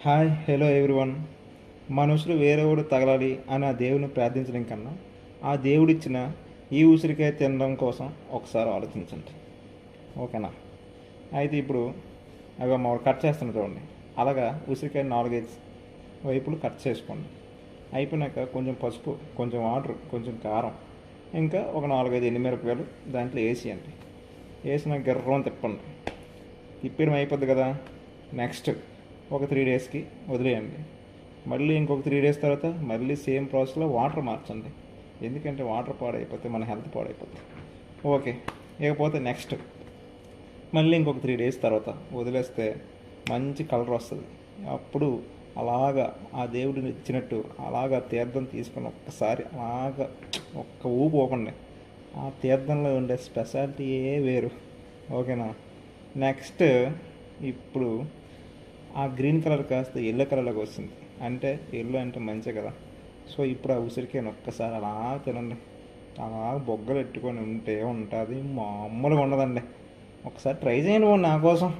Hi hello everyone. మనుషులు వేరేవాడు తగలాలి అని ఆ దేవుని ప్రార్థించడం కన్నా ఆ దేవుడిచ్చిన ఈ ఉసిరికాయ తినడం కోసం ఒకసారి ఆలోచించండి. ఓకేనా? అయితే ఇప్పుడు అవి మామూలు కట్ చేస్తున్న చూడండి. అలాగా ఉసిరికాయ 4-5 వైపులు కట్ చేసుకోండి. అయిపోయినాక కొంచెం పసుపు, కొంచెం వాటర్, కొంచెం కారం, ఇంకా ఒక 4-5 ఎండుమిరపకాయలు దాంట్లో వేసేయండి. వేసినాక గర్రం తిప్పండి. తిప్పడం అయిపోద్ది కదా. నెక్స్ట్ ఒక 3 డేస్కి వదిలేయండి. మళ్ళీ ఇంకొక 3 డేస్ తర్వాత మళ్ళీ సేమ్ ప్రాసెస్లో వాటర్ మార్చండి. ఎందుకంటే వాటర్ పాడైపోతే మన హెల్త్ పాడైపోతుంది. ఓకే. ఇకపోతే నెక్స్ట్ మళ్ళీ ఇంకొక 3 డేస్ తర్వాత వదిలేస్తే మంచి కలర్ వస్తుంది. అప్పుడు అలాగా ఆ దేవుడిని ఇచ్చినట్టు అలాగా తీర్థం తీసుకుని ఒక్కసారి అలాగా ఒక్క ఊపు ఊపండి. ఆ తీర్థంలో ఉండే స్పెషాలిటీయే వేరు. ఓకేనా? నెక్స్ట్ ఇప్పుడు ఆ గ్రీన్ కలర్ కాస్త ఎల్లో కలర్లోకి వస్తుంది. అంటే ఎల్లో అంటే మంచి కదా. సో ఇప్పుడు ఆ ఉసిరికాయను ఒక్కసారి అలా తినండి. అలా బొగ్గలు పెట్టుకొని ఉంటే ఉంటుంది, మామూలుగా ఉండదండి. ఒకసారి ట్రై చేయండి నా కోసం.